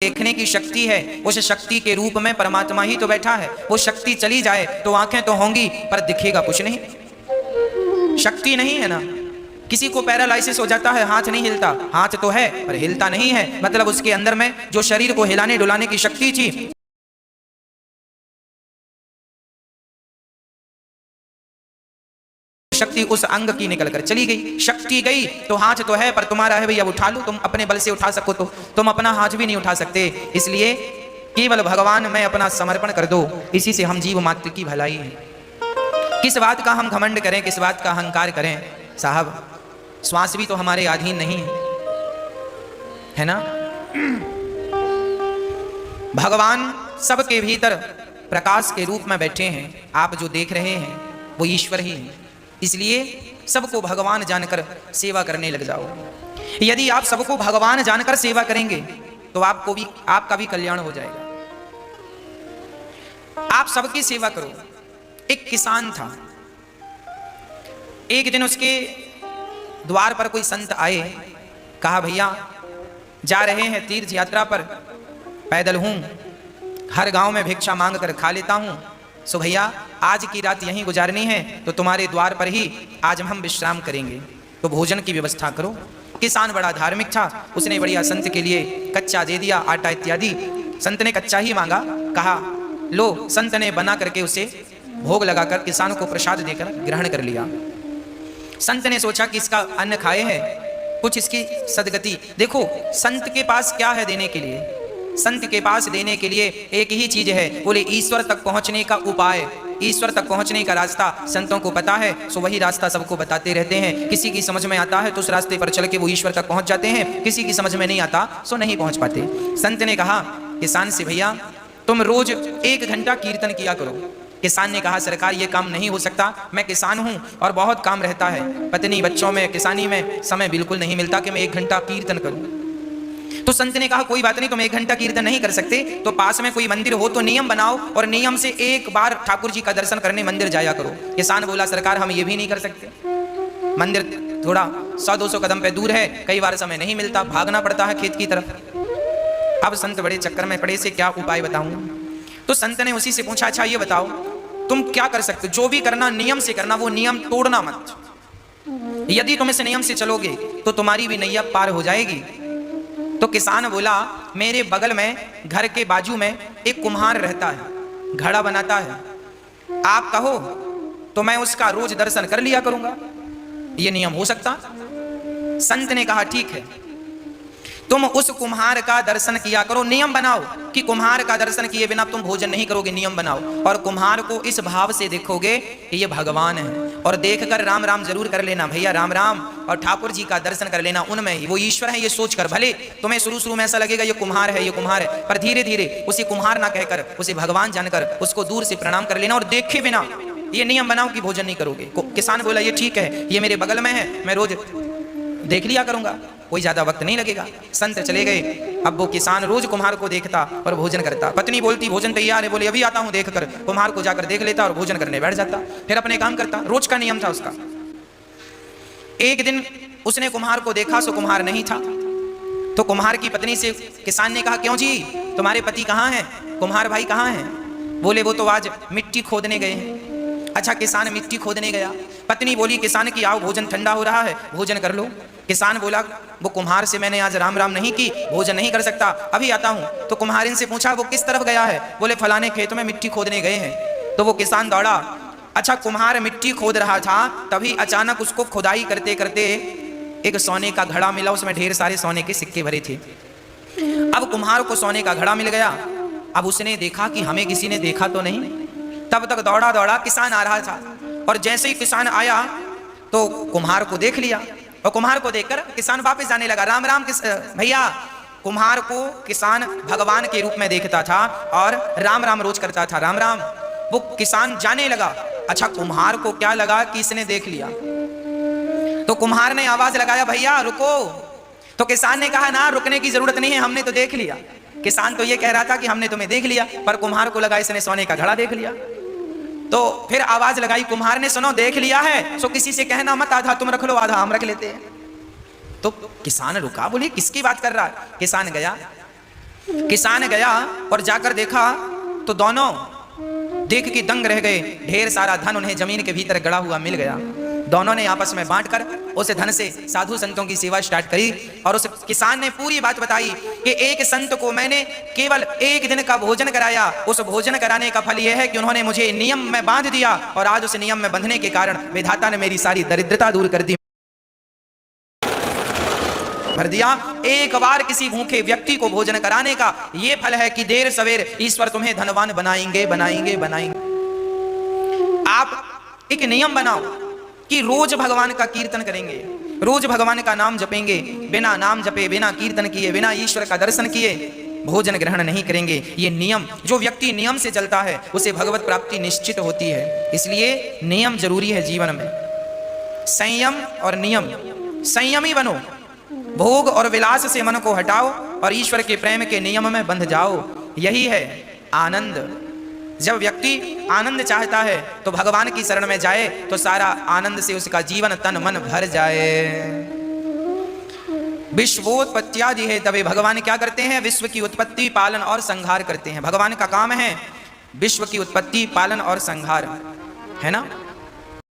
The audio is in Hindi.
देखने की शक्ति है, उस शक्ति के रूप में परमात्मा ही तो बैठा है। वो शक्ति चली जाए तो आंखें तो होंगी पर दिखेगा कुछ नहीं, शक्ति नहीं है ना। किसी को पैरालाइसिस हो जाता है, हाथ नहीं हिलता, हाथ तो है पर हिलता नहीं है, मतलब उसके अंदर में जो शरीर को हिलाने डुलाने की शक्ति थी शक्ति उस अंग की निकल कर चली गई। शक्ति गई तो हाथ तो है पर तुम्हारा है भैया, उठा लो, तुम अपने बल से उठा सको तो तुम अपना हाथ भी नहीं उठा सकते। इसलिए केवल भगवान में अपना समर्पण कर दो, इसी से हम जीव मात्र की भलाई है। किस बात का हम घमंड करें, किस बात का अहंकार करें साहब, श्वास भी तो हमारे अधीन नहीं है ना। भगवान सबके भीतर प्रकाश के रूप में बैठे हैं, आप जो देख रहे हैं वो ईश्वर ही है। इसलिए सबको भगवान जानकर सेवा करने लग जाओ। यदि आप सबको भगवान जानकर सेवा करेंगे तो आपका भी कल्याण हो जाएगा। आप सबकी सेवा करो। एक किसान था, एक दिन उसके द्वार पर कोई संत आए, कहा भैया जा रहे हैं तीर्थ यात्रा पर, पैदल हूं, हर गांव में भिक्षा मांग कर खा लेता हूं, सो भैया आज की रात यहीं गुजारनी है तो तुम्हारे द्वार पर ही आज हम विश्राम करेंगे, तो भोजन की व्यवस्था करो। किसान बड़ा धार्मिक था, उसने बढ़िया संत के लिए कच्चा दे दिया, आटा इत्यादि। संत ने कच्चा ही मांगा, कहा लो। संत ने बना करके उसे भोग लगाकर किसान को प्रसाद देकर ग्रहण कर लिया। संत ने सोचा कि इसका अन्न खाए है, कुछ इसकी सदगति। देखो संत के पास क्या है देने के लिए, संत के पास देने के लिए एक ही चीज है, बोले ईश्वर तक पहुंचने का उपाय, ईश्वर तक पहुंचने का रास्ता संतों को पता है, सो वही रास्ता सबको बताते रहते हैं। किसी की समझ में आता है तो उस रास्ते पर चल के वो ईश्वर तक पहुंच जाते हैं, किसी की समझ में नहीं आता सो नहीं पहुंच पाते। संत ने कहा किसान से, भैया तुम रोज 1 घंटा कीर्तन किया करो। किसान ने कहा सरकार ये काम नहीं हो सकता, मैं किसान हूं और बहुत काम रहता है, पत्नी बच्चों में किसानी में समय बिल्कुल नहीं मिलता कि मैं 1 घंटा कीर्तन करूं। तो संत ने कहा कोई बात नहीं, तुम 1 घंटा कीर्तन नहीं कर सकते तो पास में कोई मंदिर हो तो नियम बनाओ और नियम से एक बार ठाकुर जी का दर्शन करने मंदिर जाया करो। किसान बोला सरकार हम ये भी नहीं कर सकते, मंदिर थोड़ा 100-200 कदम पे दूर है, कई बार समय नहीं मिलता, भागना पड़ता है खेत की तरफ। अब संत बड़े चक्कर में पड़े से क्या उपाय बताऊं। तो संत ने उसी से पूछा अच्छा ये बताओ तुम क्या कर सकते हो, जो भी करना नियम से करना, वो नियम तोड़ना मत। यदि तुम इस नियम से चलोगे तो तुम्हारी भी नैया पार हो जाएगी। तो किसान बोला मेरे बगल में घर के बाजू में एक कुम्हार रहता है, घड़ा बनाता है, आप कहो तो मैं उसका रोज दर्शन कर लिया करूंगा, ये नियम हो सकता। संत ने कहा ठीक है, तुम उस कुम्हार का दर्शन किया करो, नियम बनाओ कि कुम्हार का दर्शन किए बिना तुम भोजन नहीं करोगे, नियम बनाओ। और कुम्हार को इस भाव से देखोगे कि ये भगवान है, और देखकर राम राम जरूर कर लेना भैया, राम राम, और ठाकुर जी का दर्शन कर लेना, उनमें ही वो ईश्वर है ये सोचकर। भले तुम्हें शुरू में ऐसा लगेगा ये कुम्हार है, ये कुम्हार है, पर धीरे धीरे उसे कुम्हार ना कहकर उसे भगवान जानकर उसको दूर से प्रणाम कर लेना और देखे बिना ये नियम बनाओ कि भोजन नहीं करोगे। किसान बोला ये ठीक है, ये मेरे बगल में है, मैं रोज देख लिया करूंगा, कोई ज्यादा वक्त नहीं लगेगा। संत चले गए। अब वो किसान रोज कुम्हार को देखता और भोजन करता। पत्नी बोलती भोजन तैयार है, बोले अभी आता हूं देख कर। कुम्हार को जाकर देख लेता और भोजन करने बैठ जाता, फिर अपने काम करता। रोज का नियम था उसका। एक दिन उसने कुम्हार को देखा, सो कुम्हार नहीं था। तो कुम्हार की पत्नी से किसान ने कहा क्यों जी तुम्हारे पति कहाँ हैं, कुम्हार भाई कहाँ हैं? बोले वो तो आज मिट्टी खोदने गए हैं। अच्छा किसान मिट्टी खोदने गया। पत्नी बोली किसान की आओ भोजन ठंडा हो रहा है, भोजन कर लो। किसान बोला वो कुम्हार से मैंने आज राम राम नहीं की, भोजन नहीं कर सकता, अभी आता हूं। तो कुम्हारिन से पूछा वो किस तरफ गया है? बोले फलाने खेत में मिट्टी खोदने गए हैं। तो वो किसान दौड़ा। अच्छा कुम्हार मिट्टी खोद रहा था, तभी अचानक उसको खुदाई करते करते एक सोने का घड़ा मिला, उसमें ढेर सारे सोने के सिक्के भरे थे। अब कुम्हार को सोने का घड़ा मिल गया। अब उसने देखा कि हमें किसी ने देखा तो नहीं। तब तक दौड़ा दौड़ा किसान आ रहा था, और जैसे ही किसान आया तो कुम्हार को देख लिया, और कुम्हार को देखकर किसान वापस जाने लगा। राम राम भैया। कुम्हार को किसान भगवान के रूप में देखता था और राम राम रोज करता था, राम राम। वो किसान जाने लगा। अच्छा कुम्हार को क्या लगा कि इसने देख लिया, तो कुम्हार ने आवाज लगाया भैया रुको। तो किसान ने कहा ना रुकने की जरूरत नहीं है, हमने तो देख लिया। किसान तो ये कह रहा था कि हमने तुम्हें देख लिया, पर कुम्हार को लगा इसने सोने का घड़ा देख लिया। तो फिर आवाज लगाई कुम्हार ने, सुनो देख लिया है सो किसी से कहना मत, आधा तुम रख लो आधा हम रख लेते हैं। तो किसान रुका, बोले किसकी बात कर रहा है? किसान गया, किसान गया और जाकर देखा तो दोनों देख के दंग रह गए। ढेर सारा धन उन्हें जमीन के भीतर गड़ा हुआ मिल गया। दोनों ने आपस में बांटकर उस धन से साधु संतों की सेवा स्टार्ट करी। और उस किसान ने पूरी बात बताई कि एक संत को मैंने केवल एक दिन का भोजन कराया, उस भोजन कराने का फल यह है कि उन्होंने मुझे नियम में बांध दिया, और आज उस नियम में बंधने के कारण विधाता ने मेरी सारी दरिद्रता दूर कर दी, भर दिया। एक बार किसी भूखे व्यक्ति को भोजन कराने का यह फल है कि देर सवेर ईश्वर तुम्हें धनवान बनाएंगे बनाएंगे बनाएंगे। आप एक नियम बनाओ कि रोज भगवान का कीर्तन करेंगे, रोज भगवान का नाम जपेंगे। बिना नाम जपे, बिना कीर्तन किए, बिना ईश्वर का दर्शन किए भोजन ग्रहण नहीं करेंगे। ये नियम, जो व्यक्ति नियम से चलता है उसे भगवत प्राप्ति निश्चित होती है। इसलिए नियम जरूरी है जीवन में। संयम और नियम, संयमी बनो, भोग और विलास से मन को हटाओ और ईश्वर के प्रेम के नियम में बंध जाओ। यही है आनंद। जब व्यक्ति आनंद चाहता है तो भगवान की शरण में जाए तो सारा आनंद से उसका जीवन तन मन भर जाए। विश्वोत्पत्त्यादि है, तभी भगवान क्या करते हैं? विश्व की उत्पत्ति, पालन और संहार करते हैं। भगवान का काम है विश्व की उत्पत्ति, पालन और संहार, है ना।